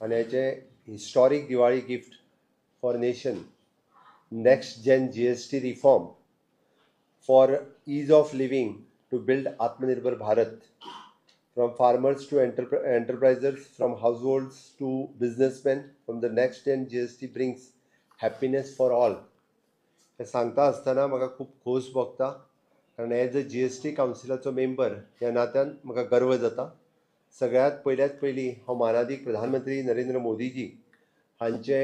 आनी हेचे historic Diwali gift for nation next gen GST reform for ease of living to build Atmanirbhar Bharat from farmers to enterprises, from households to businessmen, from the next gen GST brings happiness for all. हे सांगता आसतना म्हाका खूब खोस भोगता कारण as a GST कावन्सिलाचो member ह्या नात्यान म्हाका गर्व जाता. सगळ्यात पयली हांव मानादीक प्रधानमंत्री नरेंद्र मोदीजी हांचे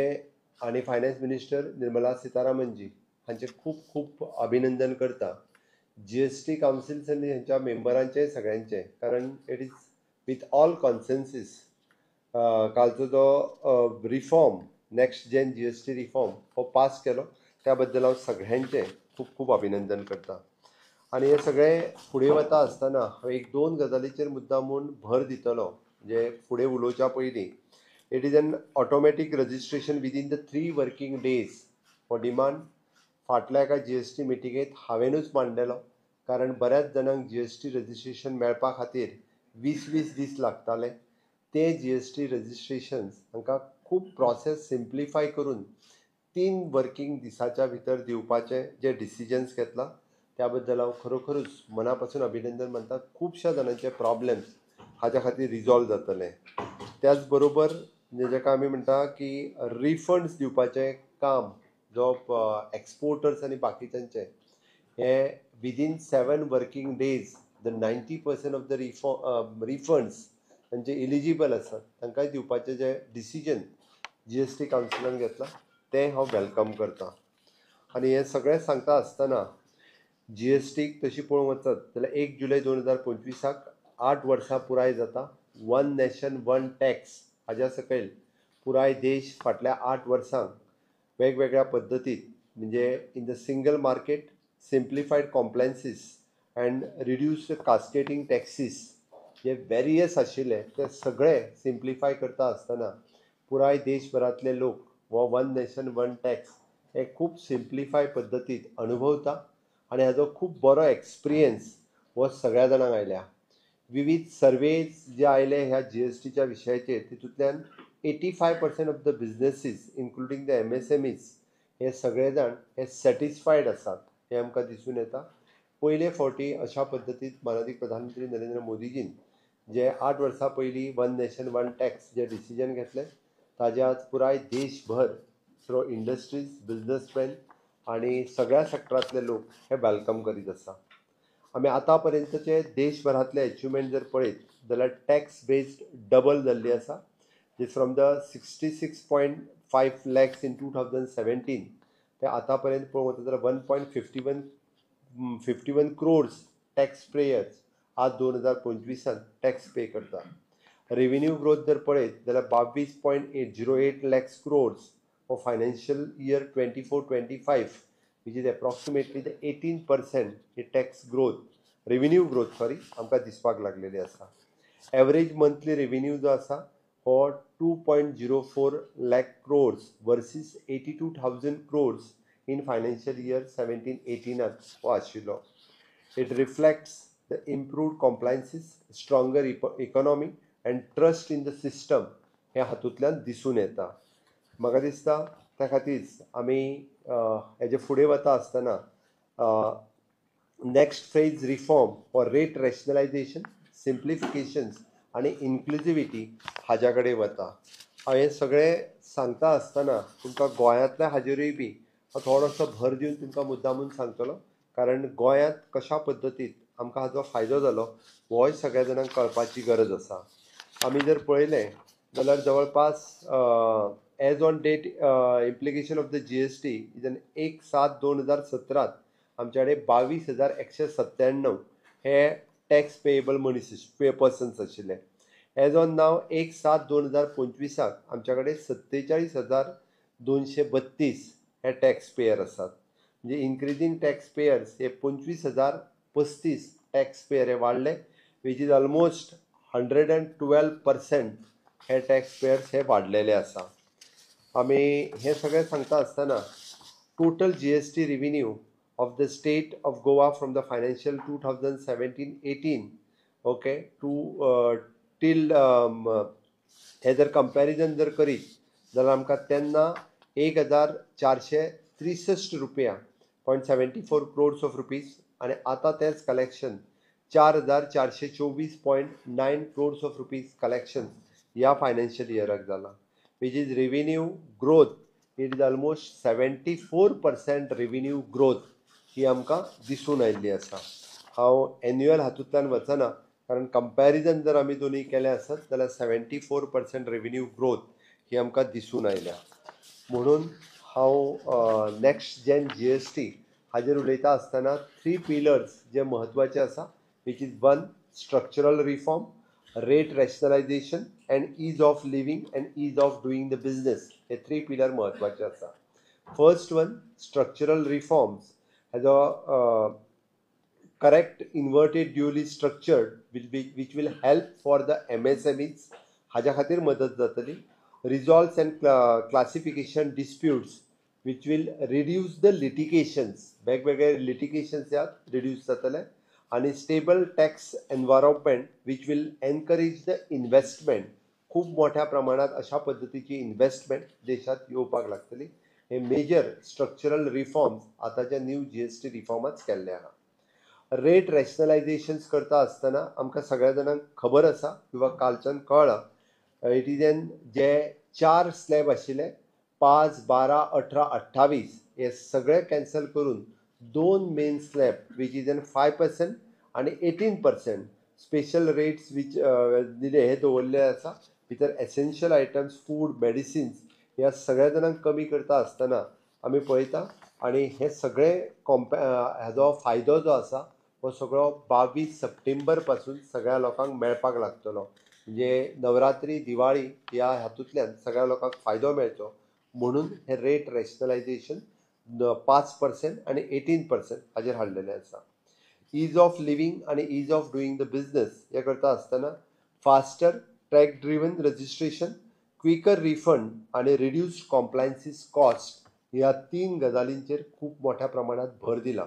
आनी फायनान्स मिनिस्टर निर्मला सीतारामनजी हांचे खूब खूब अभिनंदन करता. GST कावन्सिल्स आनी हेंच्या मेंबरांचे सगळ्यांचे कारण it is with all consensus कालचो जो reform next gen GST reform हो पास केलो त्या बद्दल हांव सगळ्यांचे खूब खूब अभिनंदन करता. आनी हे सगळे फुडें वता आसतना हांव एक दोन गजालीचेर मुद्दामून भर दितलो जे फुडें उलोवच्या पयलीं. It is N automatic registration within the 3 working days हो डिमांड फाटल्या एका GST मिटिंगेंत हांवेनूच मांडलेलो कारण बऱ्याच जाणांक GST रजिस्ट्रेशन मेळपा खातीर 20 दीस लागताले. ते GST रजिस्ट्रेशन्स हांकां खूब प्रोसेस सिम्प्लिफाय करून 3 वर्किंग दिसाच्या भितर दिवपाचे जे डिसिजन्स घेतला त्या बद्दल हांव खरोखरूच मना पासून अभिनंदन मानता. खुबश्या जाणांचे प्रॉब्लेम्स हाच्या खातीर रिजॉल्व जातले. त्याच बरोबर जेका आमी म्हणटा की रिफंड्स दिवपाचें काम जो एक्सपोर्टर्स आनी बाकीच्यांचे हे within 7 working days the 90% of the refunds तांचे इलिजिबल आसात तांकांय दिवपाचें जे डिसिजन GST कावन्सिलान घेतला तें हांव वेलकम करता. आनी हें सगळें सांगता आसतना GSTक तशी पळोवंक वचत जाल्यार 1 जुलय 2025 8 वर्सां पुराय जाता. वन नेशन वन टॅक्स हाज्या सकयल पुराय देश फाटल्या 8 वर्सांक वेगवेगळ्या पद्दतीत म्हणजे in the single market simplified compliances and reduced cascading taxes जे वेरियस आशिल्ले ते सगळे सिम्प्लिफाय करता आसतना पुराय देशभरांतले लोक हो वन नेशन वन टॅक्स हे खूब सिम्प्लिफाय पद्दतीत अनुभवता आनी हाजो खूब बरो एक्सपिरियन्स हो सगळ्या जाणांक आयल्या. विविध सर्वेज जे आयले ह्या GSTच्या विशयाचेर तितूंतल्यान 85% of the businesses including the MSMEs हे सगळे जाण हे सॅटिस्फायड आसात हे आमकां दिसून येता. पयले फावटी अशा पद्दतीत माननीय प्रधानमंत्री नरेंद्र मोदीजीन जे 8 वर्सां पयलीं वन नेशन वन टॅक्स जे डिसिजन घेतले ताजे आज पुराय देशभर थ्रो इंडस्ट्रीज बिजनेसमॅन आनी सगळ्या सेक्टरांतले लोक हे वेलकम करीत आसा. आमी आतां पर्यंतचे देशभरांतले अचिवमेंट जर पळयत जाल्यार टॅक्स बेस्ड डबल जाल्ली आसा. फ्रॉम द 66.5 lakhs in 2017 ते आतां पर्यंत पळोवंक वता जाल्यार 1.51 crores टॅक्स पेयर्स आज 2025 टॅक्स पे करता. रेव्हेन्यू ग्रोथ जर पळयत जाल्यार 22.08 lakhs crores for financial year 24-25 which is approximately the 18% he tax growth revenue growth आमकां दिसपाक लागलेली आसा. एवरेज मंथली रेव्हेन्यू जो आसा हो 2.04 lakh crores versus 82,000 crores in financial year 17-18 हो आशिल्लो. It reflects the improved compliances stronger economy and trust in the system हे हातूंतल्यान दिसून येता. म्हाका दिसता त्या खातीरच आमी हेजे फुडें वता आसतना next phase reform for rate rationalization simplifications आनी इन्क्लुजिविटी हाज्या कडेन वता. हांव हें सगळें सांगता आसतना तुमकां गोंयांतल्या हाजेरूय बी हांव थोडोसो भर दिवन तुमकां मुद्दामून सांगतलो कारण गोंयांत कशा पद्दतीत आमकां हाजो फायदो जालो होय सगळ्या जाणांक कळपाची गरज आसा. आमी जर पळयलें जाल्यार जवळपास as on date implication of the GST is 1/7/2017 आमचे कडेन 22,197 हे टॅक्स पेएबल पर्सन्स आशिल्ले. एज ऑन नाव 1/7/2025 आमच्या कडेन 47,232 हे टॅक्स पेयर आसात. म्हणजे इन्क्रिजींग टॅक्स पेयर्स हे 25,035 टॅक्स पेयर हे वाडले विच इज ऑलमोस्ट 112% हे टॅक्स पेयर्स हे वाडलेले आसा. आमी हे सगळें सांगता आसतना total GST revenue of the state of Goa from the financial 2017-18 okay to till हे जर कंपॅरिजन जर करीत जाल्यार आमकां तेन्ना 1463 रुपया 0.74 crores ऑफ रुपीज आणि आतां तेच collection 4424.9 crores of rupees collection ह्या फायनान्शियल इयराक जाला, which is revenue growth. It is almost 74% revenue growth ही आमकां दिसून आयिल्ली आसा. हांव एन्युअल हातूंतल्यान वचना, कारण कंपॅरिजन जर आमी दोनी केले आसत जाल्यार 74% रेव्हेन्यू ग्रोथ ही आमकां दिसून आयल्या. म्हणून हांव नेक्स्ट जेन GST हाजेर उलयता आसतना 3 पिलर्स जे म्हत्वाचे आसा, which is 1 structural reform, rate rationalisation and ease of living and ease of doing the business. हे 3 पिलर म्हत्वाचे आसा. First one, structural reforms has a correct inverted dually structured which will help for the MSMEs. हाज्या खातीर मदत जातली. Resolves and classification disputes which will reduce the litigations. वेगवेगळे litigations reduce जातले. आणि stable tax environment which will encourage the investment. खूप मोठ्या प्रमाणात अशा पद्धतीची इन्व्हेस्टमेंट देशात येवपाक लागतली. हे मेजर स्ट्रक्चरल रिफॉर्म्स आतांच्या न्यू GST रिफॉर्मात केल्ले आहा. रेट रॅशनलायझेशन्स करता आसतना आमकां सगळ्या जाणांक खबर आसा किंवा कालच्यान कळ्ळां, it is an J 4 slab आशिल्ले 5, 12, 18, 28 हे सगळे कॅन्सल करून 2 main slab which is an 5% आणि 18% स्पेशल रेट्स वीच दिले हे दवरले आसा. भितर एसेन्शियल आयटम्स, फूड, मेडिसिन्स ह्या सगळ्या जाणांक कमी करता आसतना आमी पळयता. आणि हे सगळे हाजो फायदो जो आसा हो सगळो 22 सप्टेंबर पासून सगळ्या लोकांक मेळपाक लागतलो. म्हणजे नवरात्री, दिवाळी ह्या हातूंतल्यान सगळ्या लोकांक फायदो मेळचो म्हणून हे रेट रॅशनलायझेशन 5% आणि 18% हाजेर हाडलेले आसा. ईज ऑफ लिव्हिंग आणि ease of doing the business हे करता आसतना faster track driven registration, quicker refund आणि रिड्यूस्ड कॉम्प्लायन्सीस कॉस्ट ह्या 3 गजालींचेर खूप मोठ्या प्रमाणात भर दिला.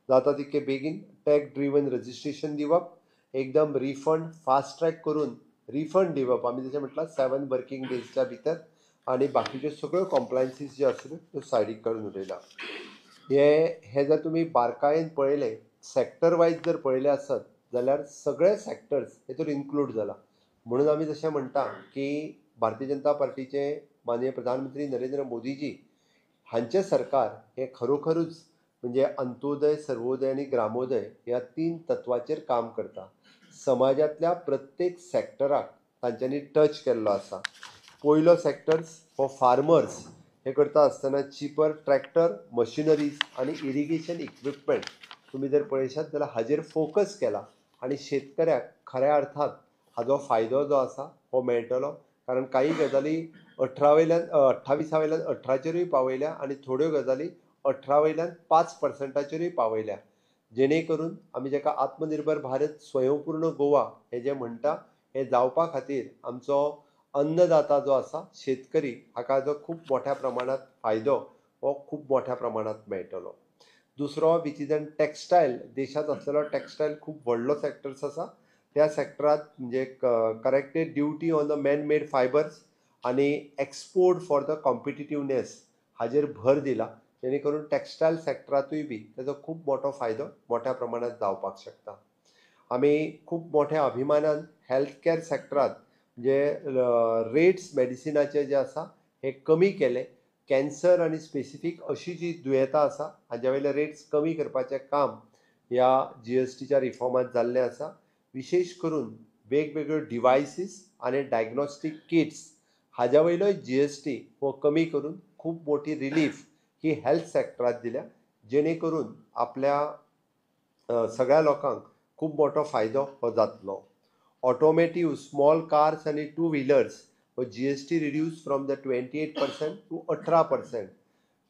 जाता तितके बेगीन टॅग ड्रिवन रजिस्ट्रेशन दिवप, एकदम रिफंड फास्ट ट्रॅक करून रिफंड दिवप. आमी जशें म्हटलां 7 वर्किंग डेजच्या भितर. आणि बाकीच्यो सगळ्यो कॉम्प्लायन्सीस ज्यो आशिल्ल्यो त्यो सायडीक काडून उडयला. हे जर तुमी बारकायेन पळयले, सॅक्टर वायज जर पळयले आसत जाल्यार सगळे सॅक्टर्स हेतून इन्क्लूड जाला. म्हणून आमी जशें म्हणटा की भारतीय जनता पार्टीचे माननीय प्रधानमंत्री नरेंद्र मोदीजी हांचे सरकार हे खरोखरूच म्हणजे अंत्योदय, सर्वोदय आणि ग्रामोदय ह्या 3 तत्वाचेर काम करता. समाजातल्या प्रत्येक सॅक्टराक तांच्यांनी टच केल्लो आसा. पयलो सॅक्टर्स फॉर फार्मर्स हे करता आसतना चिपर ट्रॅक्टर, मशिनरीज आणि इरिगेशन इक्विपमेंट तुमी जर पळयशात जाल्यार हाजेर फोकस केला. आणि शेतकऱ्याक खऱ्या अर्थात हाजो फायदो जो आसा हो मेळटलो. कारण काही गजाली 28 वयल्यान 18चेरूय पावयल्या आणि थोड्यो गजाली 18 वयल्यान 5%चेरूय पावयल्या. जेणे करून आमी जेका आत्मनिर्भर भारत स्वयंपूर्ण गोवा हे जे म्हणटा हे जावपा खातीर आमचो अन्नदाता जो आसा शेतकरी हाका जो खूप मोठ्या प्रमाणात फायदो हो खूप मोठ्या प्रमाणात मेळटलो. दुसरो विच इज एन टॅक्सटायल. देशात आसलेलो टॅक्सटायल खूप व्हडलो सॅक्टर्स आसा. त्या सॅक्टरात म्हणजे corrected duty on the man made fibres आणि एक्सपोर्ट फॉर द कॉम्पिटिटिवनेस हाजेर भर दिला. जेणे करून टॅक्सटायल सॅक्टरातूय बी तेजो खूप मोठो फायदो मोठ्या प्रमाणात जावपाक शकता. आमी खूप मोठ्या अभिमानान हेल्थ कॅर सॅक्टरात जे रेट्स मेडिसिनाचे जे आसा हे कमी केले. कॅन्सर आणि स्पेसिफीक अशी जी दुयेंतां आसा हाज्या वयले रेट्स कमी करपाचें काम ह्या GSTच्या रिफॉर्मांत जाल्लें आसा. विशेश करून वेगवेगळ्यो डिवायसीस आणि डायग्नोस्टीक किट्स हाज्या वयलोय GST हो कमी करून खूप मोठी रिलीफ ही हेल्थ सॅक्टरात दिल्या. जेणे करून आपल्या सगळ्या लोकांक खूप मोठो फायदो हो जातलो. ऑटोमेटिव्ह स्मॉल कार्स आणि 2 व्हिलर्स हो GST reduce from the 28% to 18%.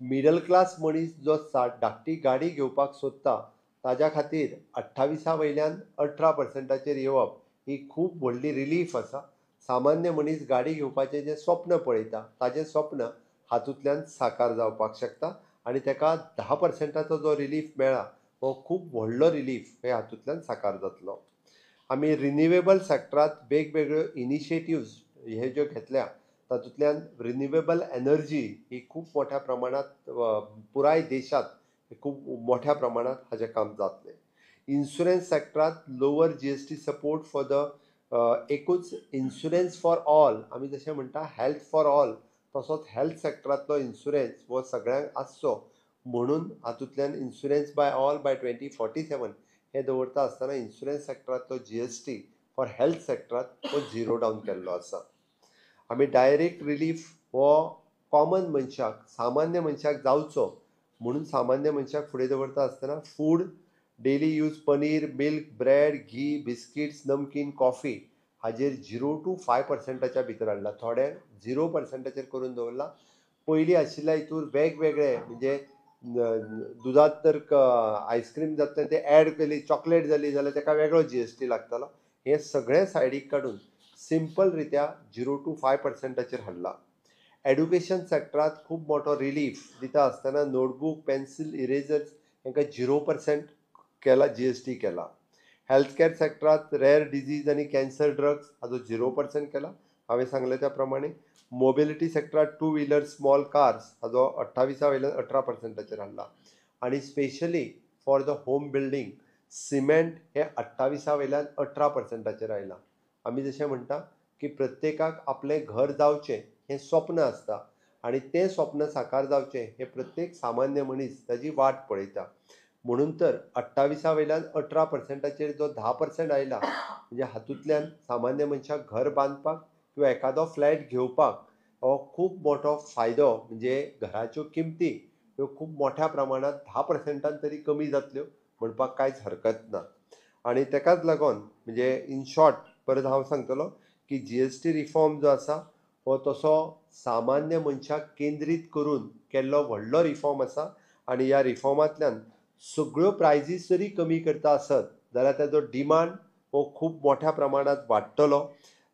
Middle class मनीस जो धाकटी गाडी घेवपाक सोदता ताज्या खातीर 28 वयल्यान 18%चेर येवप ही खूप व्हडली रिलीफ आसा. सामान्य मनीस गाडी घेवपाचें जें स्वप्न पळयता ताजें स्वप्न हातूंतल्यान साकार जावपाक शकता. आणि ताका 10%चो जो रिलीफ मेळ्ळा हो खूप व्हडलो रिलीफ हे हातूंतल्यान साकार जातलो. आमी रिन्युवेबल सॅक्टरात वेगवेगळ्यो इनिशिएटिव्स हे ज्यो घेतल्या तातूंतल्यान रिन्युवेबल एनर्जी ही खूब मोठ्या प्रमाणात पुराय देशात खूब मोठ्या प्रमाणात हाजें काम जातलें. इन्शुरन्स सेक्टरांत lower GST support for the एकूच इन्शुरन्स फॉर ऑल आमी जशें म्हणटा हेल्थ फॉर ऑल तसोच हेल्थ सेक्टरांतलो इन्शुरन्स हो सगळ्यांक आसचो म्हणून हातूंतल्यान इन्शुरन्स बाय ऑल बाय 2047 हे दवरता आसतना इन्शुरन्स सेक्टरांतलो GST फॉर हेल्थ सेक्टरांत हो झिरो डावन केल्लो आसा. आमी डायरेक्ट रिलीफ हो कॉमन मनशाक सामान्य मनशाक जावचो म्हणून सामान्य मनशाक फुडें दवरता आसतना food daily use paneer milk bread ghee biscuits namkeen coffee हाजेर 0 to 5% भितर हाडला. थोडे 0% करून दवरला. पयलीं आशिल्ल्या हितूर वेगवेगळे म्हणजे दुदांत तर आयस्क्रीम जाता ते ॲड केली चॉकलेट जाली जाल्यार ताका वेगळो GST लागतालो. हे सगळें सायडीक काडून सिंपल रित्या 0 to 5% हाडला. एड्युकेशन सेक्टरांत खूब मोठो रिलीफ दिता आसतना नोटबूक पेन्सिल इरेजर्स हांकां 0% केला GST केला. हेल्थ केअर सेक्टरांत रेअर डिजीज आनी कॅन्सर ड्रग्स हाजो 0% केला. हांवें सांगले त्या प्रमाणे मोबिलिटी सेक्टरांत 2 व्हिलर स्मॉल कार्स हाजो 28 वयल्यान 18% हाडला. आनी specially for the home building cement हे 28 वयल्यान 18% आयला. आमी जशें म्हणटा की प्रत्येकाक आपलें घर जावचें हें स्वप्न आसता आनी तें स्वप्न साकार जावचें हें प्रत्येक सामान्य मनीस ताजी वाट पळयता. म्हणून तर 28 वयल्यान 18% जो 10% आयला म्हणजे हातूंतल्यान सामान्य मनशाक घर बांदपाक किंवा एखादो फ्लॅट घेवपाक हो खूब मोठो फायदो म्हणजे घराच्यो किमती ह्यो खूब मोठ्या प्रमाणात 10% तरी कमी जातल्यो म्हणपाक कांयच हरकत ना. आनी तेकाच लागून म्हणजे इन शॉर्ट परत हांव सांगतलो की GST रिफॉर्म जो आसा हो तसो सामान्य मनशाक केंद्रीत करून केल्लो व्हडलो रिफॉर्म आसा. आनी ह्या रिफॉर्मांतल्यान सगळ्यो प्रायजीस जरी कमी करता आसत जाल्यार ताजो डिमांड हो खूब मोठ्या प्रमाणात वाडटलो.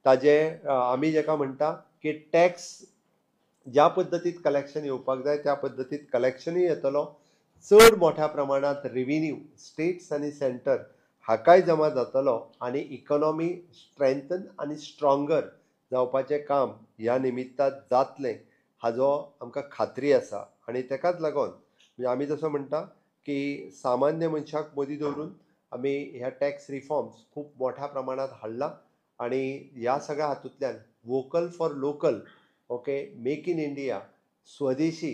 ताजे आमी जेका म्हणटा की टॅक्स ज्या पद्दतीत कलेक्शन येवपाक जाय त्या पद्दतीत कलेक्शनूय येतलो. चड मोठ्या प्रमाणात रेव्हेन्यू स्टेट्स आनी सेंटर हाकाय जमा जातलो आनी इकॉनॉमी स्ट्रेंथन आनी स्ट्रॉंगर जावपाचें काम ह्या निमित्तान जातलें हाजो आमकां खात्री आसा. आनी तेकाच लागून म्हणजे आमी जसो म्हणटा की सामान्य मनशाक मदीं दवरून आमी ह्या टॅक्स रिफॉर्म्स खूब मोठ्या प्रमाणात हाडला. आनी ह्या सगळ्या हातूंतल्यान vocal for local okay make in India स्वदेशी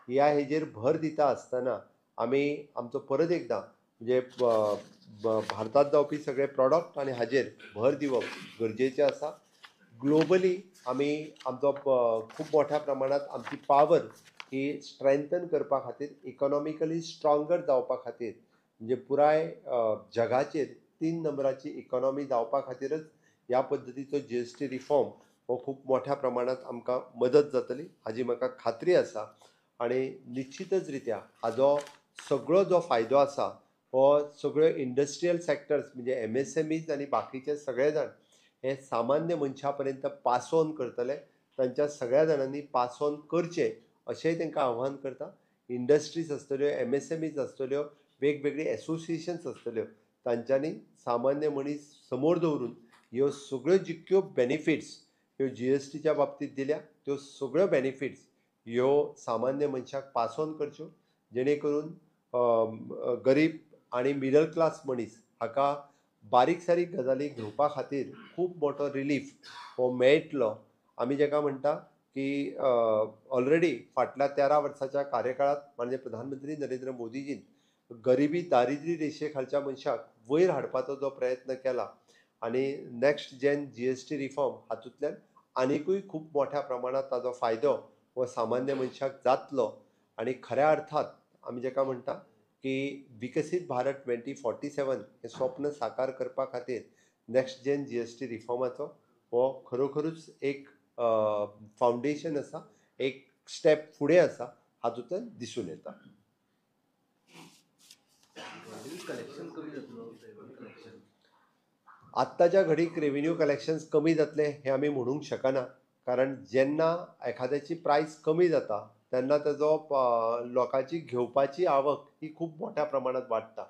ह्या हेजेर भर दिता आसतना आमी आमचो परत एकदां म्हणजे भारतांत जावपी सगळे प्रॉडक्ट आनी हाजेर भर दिवप गरजेचें आसा. ग्लोबली आमी आमचो खूब मोठ्या प्रमाणात आमची पावर ही स्ट्रेंथन करपा खातीर इकॉनॉमिकली स्ट्रॉंगर जावपा खातीर म्हणजे पुराय जगाचेर 3 नंबराची इकॉनॉमी जावपा खातीरच ह्या पद्दतीचो GST रिफॉर्म हो खूब मोठ्या प्रमाणात आमकां मदत जातली हाजी म्हाका खात्री आसा. आनी निश्चितच रित्या हाजो सगळो जो फायदो आसा हो सगळ्यो इंडस्ट्रियल सेक्टर्स म्हणजे MSMEs आनी बाकीचे सगळे जाण हे सामान्य मनशा पर्यंत पास ऑन करतले. तांच्या सगळ्या जाणांनी पास ऑन करचें अशेंय तांकां आव्हान करता. इंडस्ट्रीज आसतल्यो MSMEs आसतल्यो वेगवेगळी एसोसिएशन्स आसतल्यो तांच्यांनी सामान्य मनीस समोर दवरून ह्यो सगळ्यो जितक्यो बेनिफिट्स ह्यो GSTच्या बाबतींत दिल्या त्यो सगळ्यो बेनिफिट्स ह्यो सामान्य मनशाक पास ऑन करच्यो जेणे करून गरीब आनी मिडल क्लास मनीस हाका बारीक सारीक गजाली घेवपा खातीर खूब मोठो रिलीफ हो मेळटलो. आमी जेका म्हणटा की ऑलरेडी फाटल्या 13 वर्साच्या कार्यकाळात म्हणजे प्रधानमंत्री नरेंद्र मोदीजीन गरिबी दारिद्र्य रेशे खालच्या मनशाक वयर हाडपाचो जो प्रयत्न केला आनी नेक्स्ट जेन GST रिफॉर्म हातूंतल्यान आनिकूय खूब मोठ्या प्रमाणात ताजो फायदो हो सामान्य मनशाक जातलो. आनी खऱ्या अर्थात आमी जेका म्हणटा की विकसीत भारत 2047 हे स्वप्न साकार करपा खातीर नेक्स्ट जेन GST रिफॉर्माचो हो खरोखरूच एक फावंडेशन आसा एक स्टेप फुडें आसा हातूंतल्यान दिसून येता. आत्ताच्या घडीक रेव्हेन्यू कलेक्शन्स कमी जातले हे आमी म्हणूंक शकना. कारण जेन्ना एखाद्याची प्रायस कमी जाता तेन्ना ताजो लोकांची घेवपाची आवक ही खूब मोठ्या प्रमाणात वाडटा.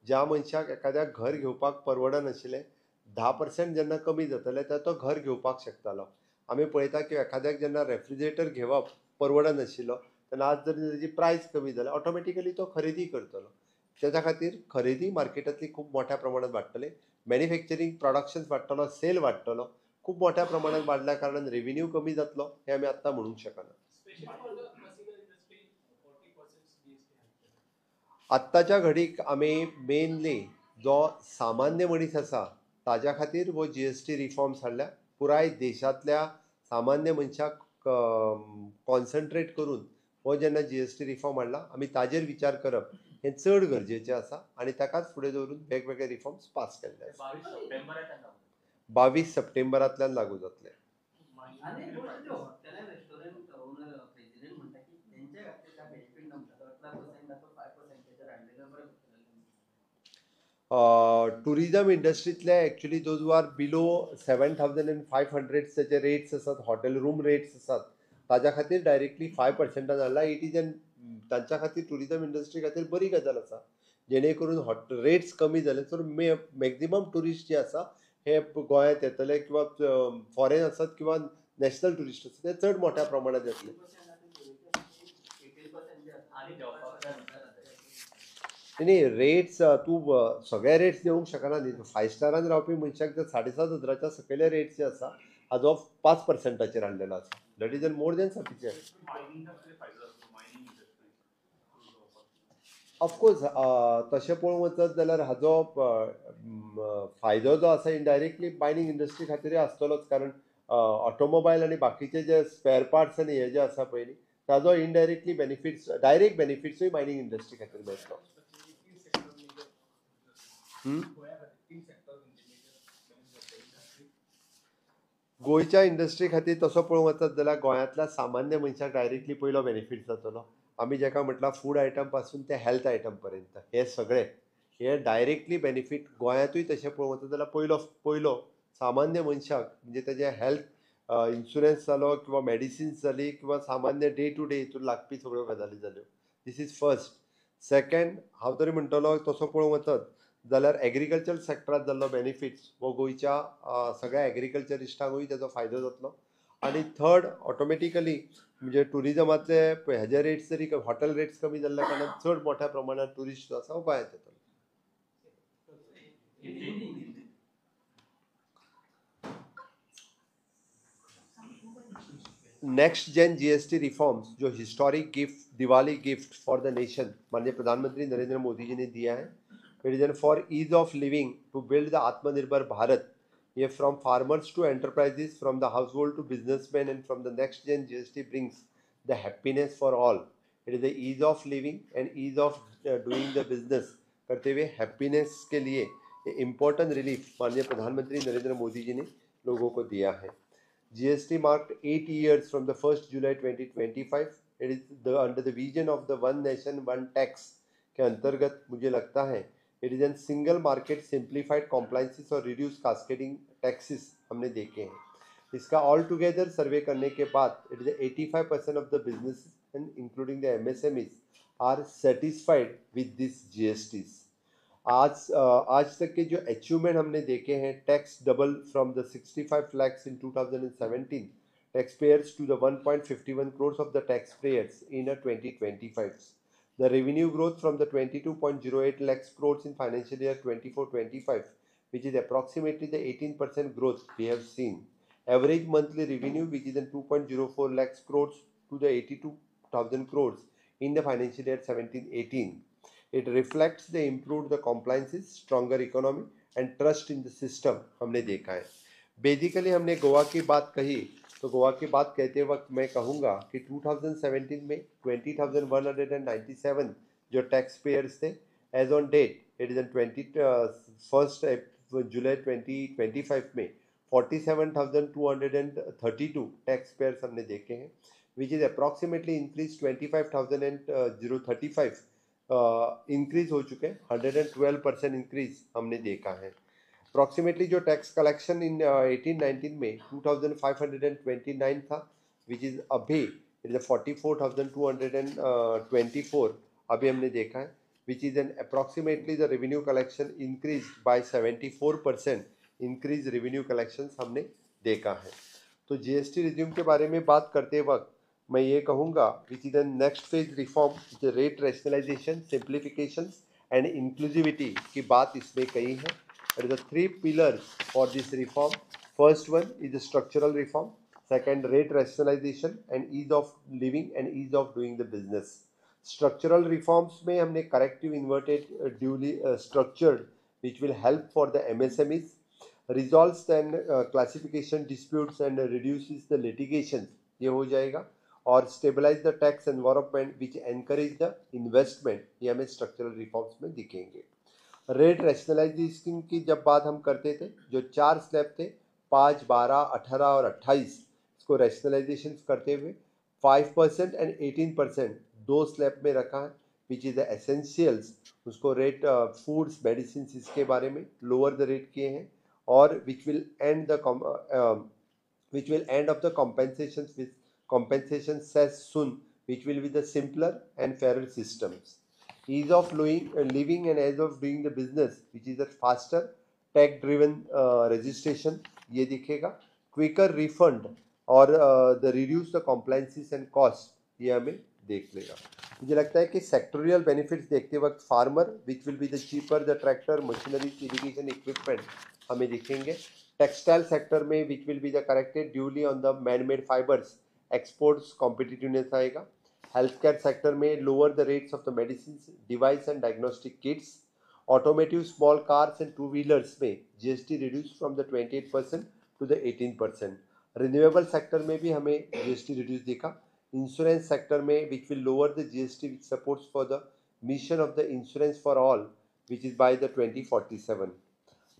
ज्या मनशाक एखाद्याक घर घेवपाक परवडनाशिल्लें 10% जेन्ना कमी जातलें तर तो घर घेवपाक शकतालो. आमी पळयता की एखाद्याक जेन्ना रेफ्रिजरेटर घेवप परवडनाशिल्लो तेन्ना आज जर तेजी प्रायस कमी जाल्यार ऑटोमॅटिकली तो खरेदी करतलो. त्याच्या खातीर खरेदी मार्केटांतली खूब मोठ्या प्रमाणात वाडटली. मॅन्युफॅक्चरींग प्रोडक्शन वाडटलो, सेल वाडटलो. खूब मोठ्या प्रमाणात वाडल्या कारणान रेव्हेन्यू कमी जातलो हे आमी आत्तां म्हणूंक शकना. आत्ताच्या घडीक आमी मेनली जो सामान्य मनीस आसा ताज्या खातीर हो GST रिफॉर्म्स हाडल्या. पुराय देशांतल्या सामान्य मनशाक कॉन्सन्ट्रेट करून हो जेन्ना GST रिफॉर्म हाडला आमी ताजेर विचार करप हें चड गरजेचें आसा आनी ताकाच फुडें दवरून वेगवेगळे रिफॉर्म्स पास केल्ले आसा. 22 सप्टेंबरांतल्यान लागू जातले. आणि गोष्ट जो हॉटेल रेस्टॉरंट ओनर प्रेसिडेंट म्हणटा की त्यांच्या खातीर काय बेनिफिट नसता 18% तो 5% हाडलेलो बरें पडटलें. टुरिजम इंडस्ट्रींतले एक्चुअली दोज आर बिलो 7,500 जे रेट्स आसात हॉटेल रूम रेट्स आसात ताज्या खातीर डायरेक्टली 5% हाडला. इट इज एन तांच्या खातीर टुरिजम इंडस्ट्री खातीर बरी गजाल आसा जेणे करून रेट्स कमी जाले तर मॅक्झिमम टुरिस्ट जे आसा हे गोंयांत येतले किंवा फॉरेन आसात किंवा नॅशनल टुरिस्ट आसात ते चड मोठ्या प्रमाणात येतले. नाही रेट्स तूं सगळे रेट्स देवंक शकना न्ही. 5 स्टारान रावपी मनशाक जर 7,500 सकयले रेट्स जे आसा हाजो 5%चेर हाडलेलो आसा. That is more than sufficient. Of course तशें पळोवंक वचत जाल्यार हाजो फायदो जो आसा इनडायरेक्टली मायनींग इंडस्ट्री खातीर आसतलोच कारण ऑटोमोबायल आनी बाकीचे जे स्पेअर पार्ट्स आनी हे जे आसा पळय न्ही ताजो इनडायरेक्टली बेनिफिट्स डायरेक्ट बेनिफिट्सूय मायनींग इंडस्ट्री खातीर मेळटलो. गोंयच्या इंडस्ट्री खातीर तसो पळोवंक वचत जाल्यार गोंयांतल्या सामान्य मनशाक डायरेक्टली पयलो बेनिफीट जातलो. आमी जेका म्हटला फूड आयटम पासून ते हेल्थ आयटम पर्यंत हे सगळे हे डायरेक्टली बेनिफीट गोंयांतूय तशें पळोवंक वचत जाल्यार पयलो सामान्य मनशाक म्हणजे तेजे हेल्थ इन्शुरन्स जालो किंवा मेडिसिन्स जाली किंवा सामान्य डे टू डे हितून लागपी सगळ्यो गजाली जाल्यो. This is first. सेकंड हांव तरी म्हणटलो तसो पळोवंक वचत जाल्यार एग्रीकल्चर सेक्टरांत जाल्लो बेनिफिट्स हो गोंयच्या सगळ्या एग्रीकल्चरिस्टांकूय तेजो फायदो जातलो. आनी थर्ड ऑटोमॅटिकली म्हणजे टुरिजमातले हेजे रेट्स जरी हॉटेल रेट्स कमी जाल्ल्या कारणान चड मोठ्या प्रमाणात टुरिस्ट जो आसा हो गोंयांत येतलो. नेक्स्ट जेन GST रिफॉर्म्स जो historic gift Diwali gift for the nation माननीय प्रधानमंत्री नरेंद्र मोदी जी ने दिया है. It is an for ease of living to build the Atmanirbhar Bharat. ये from farmers to enterprises from the household to businessman and from the next gen GST brings the happiness for all. It is the ease of living and ease of doing the business करते हुए happiness के लिए important relief माननीय प्रधानमंत्री नरेंद्र मोदी जी ने लोगों को दिया है. GST marked 8 years from the 1st July 2025. It is under the vision of the one nation one tax के अंतर्गत मुझे लगता है it is an single market simplified compliances और रिड्यूस कास्केडिंग टैक्सेस हमने देखे हैं. इसका ऑल टुगेदर सर्वे करने के बाद it is 85% of the business including the MSMEs are satisfied with this GSTs. आज तक के जो अचीवमेंट हमने देखे हैं tax double from the 65 lakhs in 2017 taxpayers to the 1.51 crores of the taxpayers in 2025. The revenue growth from the 22.08 lakhs crores in financial year 24-25, which is approximately the 18% growth we have seen. Average monthly revenue, which is in 2.04 lakhs crores to the 82,000 crores in the financial year 17-18. It reflects the improved the compliances, stronger economy and trust in the system हमने देखा है. Basically हमने गोवा की बात कही तो गोवा की बात कहते वक्त मैं कहूँगा कि 2017 में 20,197 जो टैक्स पेयर्स थे as on date it is 21 July 2025 में 47,232 टैक्स पेयर्स हमने देखे हैं which is approximately increase 25,035 increase हो चुके हैं. 112% इंक्रीज हमने देखा है. अप्रॉक्सीमेटली जो टैक्स कलेक्शन इन 18-19 में 2,529 था विच इज़ अभी इट इज 44,224 अभी हमने देखा है which is an approximately the revenue collection increase by 74% increase revenue collections हमने देखा है. तो जीएसटी रिज्यूम के बारे में बात करते वक्त मैं ये कहूँगा which is the next phase reform rate rationalisation simplification and inclusivity की बात इसमें कही है. There are the three pillars for this reform. First one is the structural reform. Second, rate rationalization and ease of living and ease of doing the business. Structural reforms में हमने corrective inverted duly structured which will help for the MSMEs, resolves then classification disputes and reduces the litigation. ये हो जाएगा. और stabilize the tax environment which encourage the investment. ये हमें structural reforms में दिखेंगे. रेट रैशनलाइजेशन की जब बात हम करते थे, जो 4 स्लैब थे 5, 12, 18 और 28, इसको रैशनलाइजेशन करते हुए 5% एंड 18% 2 स्लैब में रखा है विच इज़ द एसेंशियल्स. उसको रेट फूड्स मेडिसिन इसके बारे में लोअर द रेट किए हैं और which will end of the compensation with compensation says soon which will be the simpler and fairer systems. Ease of living and ease of doing the business which is a faster tech driven registration ये दिखेगा. Quicker refund और the reduce the compliances and cost ये हमें देख लेगा. मुझे लगता है कि सेक्टोरियल बेनिफिट्स देखते वक्त farmer which will be the cheaper the tractor machinery irrigation equipment हमें दिखेंगे. टेक्सटाइल सेक्टर में which will be the corrected duly on the man made fibres exports competitiveness आएगा. हेल्थ केयर सेक्टर में lower the rates of the medicine device and diagnostic kits. Automotive small cars and two wheelers में GST reduce from the 28% to the 18%. Renewable sector में भी हमें GST reduce दिखा. Insurance sector में which will lower the GST which supports for the mission of the insurance for all which is by the 2047.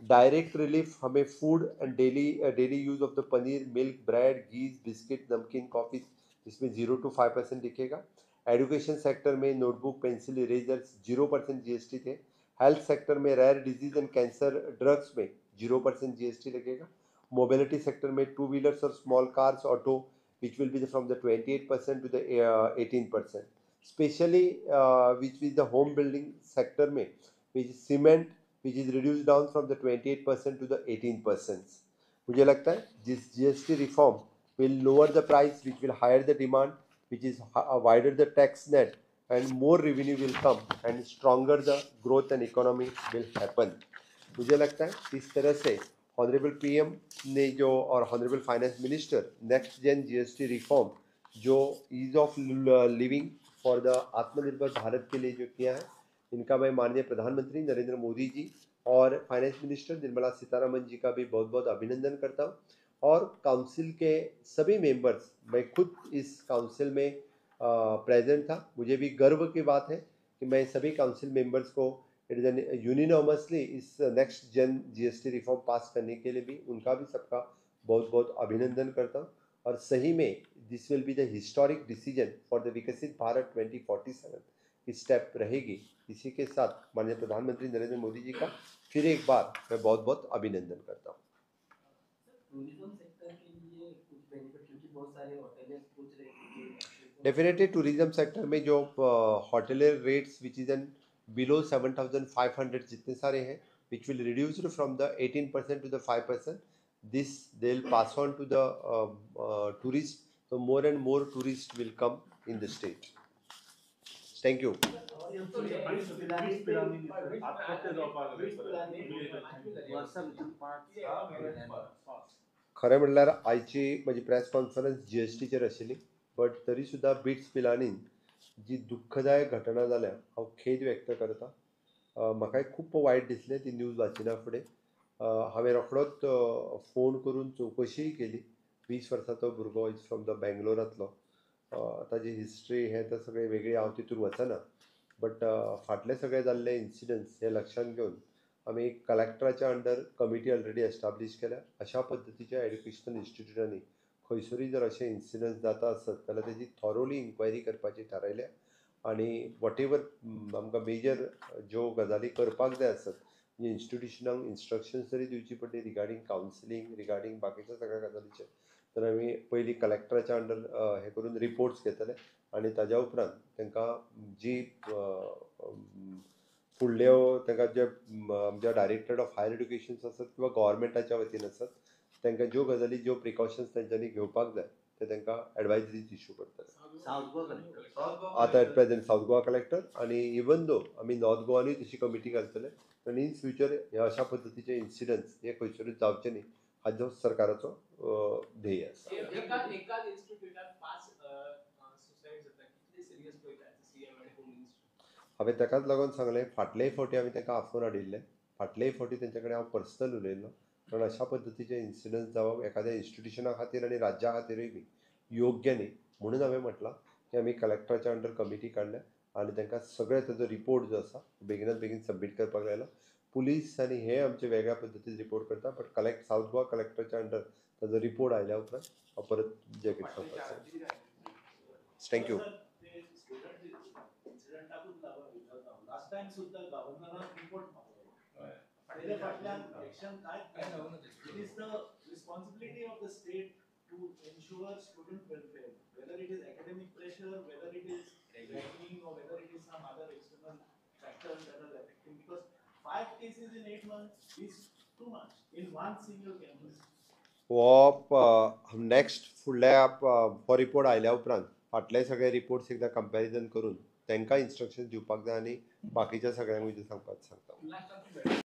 Direct relief हमें food and daily use of the paneer milk bread ghees biscuit namkeen coffee इसमें 0 to 5% दिखेगा. Education sector में notebook pencil erasers 0% GST थे. Health sector में rare disease and cancer drugs में 0% GST लगेगा. Mobility sector में two wheelers और small cars auto which will be from the 28% to the 18%. Specially which is the home building sector में which cement which is reduced down from the 28% to the 18%. मुझे लगता है this GST reform will lower the price which will higher the demand which is wider the tax net and more revenue will come and stronger the growth and economy will happen. मुझे लगता है इस तरह से honourable PM ने जो और honourable finance minister next gen GST reform जो ease of living for the Atmanirbhar Bharat के लिए जो किया है, इनका मैं माननीय प्रधानमंत्री नरेंद्र मोदी जी और फाइनेंस मिनिस्टर निर्मला सीतारमन जी का भी बहुत बहुत अभिनंदन करता हूँ. और काउंसिल के सभी मेंबर्स, मैं खुद इस काउंसिल में प्रेजेंट था. मुझे भी गर्व की बात है कि मैं सभी काउंसिल मेंबर्स को यूनिनॉमसली इस next gen GST reform pass करने के लिए भी उनका भी सबका बहुत बहुत अभिनंदन करता हूँ. और सही में this will be the historic decision for the विकसित भारत 2047 की स्टेप रहेगी. इसी के साथ माननीय प्रधानमंत्री नरेंद्र मोदी जी का फिर एक बार मैं बहुत बहुत अभिनंदन करता हूँ. टूरिज्म सेक्टर के लिए कुछ बेनिफिट, क्योंकि बहुत सारे होटलें पूछ रहे थे. डेफिनेटली टूरिज्म सेक्टर में जो hotelier rates which is an below 7,500 जितने सारे हैं which will reduced from the 18% to the 5%. This they will pass on to the tourist. So more and more tourists will come in the state. Thank you. खरें म्हणल्यार आयची म्हजी press conference जीएसटीचेर आशिल्ली, but तरी सुद्दां बिट्स पिलानीन जी दुख्खदायक घटना जाल्या हांव खेद व्यक्त करतां. म्हाकाय खूब वायट दिसलें ती न्यूज वाचिना फुडें. हांवें रोखडोच फोन करून चवकशी केली. 20 वर्सांचो भुरगो इज फ्रॉम द बेंगलोरांतलो. ताजी हिस्ट्री हें तर सगळें वेगळी हांव तितून वचना, बट फाटले सगळे जाल्ले इन्सिडंट्स हे लक्षात घेवन आमी कलेक्टराच्या अंडर कमिटी ऑलरेडी एस्टाब्लीश केल्या. अशा पद्दतीच्या एड्युकेशनल इन्स्टिट्यूटांनी खंयसरूय जर अशे इन्सिडंट्स जाता आसत जाल्यार तेजी थॉरोली इन्क्वायरी करपाची थारायल्या. आनी वॉट एवर आमकां मेजर ज्यो गजाली करपाक जाय आसत म्हणजे इन्स्टिट्यूशनाक इन्स्ट्रक्शन्स जरी दिवची पडली रिगार्डींग कावन्सिलींग रिगार्डींग बाकीच्या सगळ्या गजालीचेर, तर आमी पयलीं कलेक्टराच्या अंडर हे करून रिपोर्ट्स घेतले आनी ताज्या उपरांत तांकां जी फुडल्यो तांकां जे आमच्या डायरेक्टरेट ऑफ हायर एड्युकेशन आसत किंवा गव्हर्मेंटाच्या वतीन आसत तांकां ज्यो गजाली ज्यो प्रिकॉशन्स तेंच्यांनी घेवपाक जाय ते तांकां एडवायजरीज इश्यू करतले. साऊथ गोवा कलेक्टर आतां at present south Goa collector आनी इवन दो आमी नॉर्थ गोवानूय तशी कमिटी घालतले आनी इन फ्युचर हे अशा पद्दतीचे इन्सिडंट्स हे खंयसरूच जावचे न्ही हाजो सरकाराचो ध्येय आसा. एकाच इन्स्टिट्यूटात 5 सुसाइड जाता कितले सिरियस पळयता सीएम आनी होम मिनिस्टर. हांवें ताकाच लागून सांगलें फाटलेय फावटी हांवें ताका आफोवन हाडिल्लें फाटलेय फावटी तेंचे कडेन हांव पर्सनल उलयल्लो कारण अशा पद्दतीचे इन्सिडंट्स जावप एखाद्या इन्स्टिट्युशना खातीर आनी राज्या खातीरूय बी योग्य न्ही म्हणून हांवें म्हटलां की आमी कलेक्टराच्या अंडर कमिटी काडल्या आनी तांकां सगळे ताजो रिपोर्ट जो आसा बेगिनात बेगीन सबमीट करपाक लायला. पुलीस आनी हे आमचे वेगळ्या पद्दतीन रिपोर्ट करता बट साऊथ गोवा कलेक्टराच्या अंडर ताजो रिपोर्ट आयल्या उपरांत हांव परत जे कितें सांगपाक थँक्यू. लास्ट टाइम सुद्धा गव्हर्नरान रिपोर्ट मागलो तेजे फाटल्यान एक्शन काय it is the responsibility of the state to ensure student welfare whether it is academic pressure whether it is ranking or whether it is some other external factors that are affecting because 5 cases in 8 months is too much in one single campus. हो next फुडल्या हो report आयल्या उपरांत फाटले सगळे reports एकदां comparison करून तांकां इन्स्ट्रक्शन दिवपाक जाय आनी बाकीच्या सगळ्यांक सांगपाक सांगता.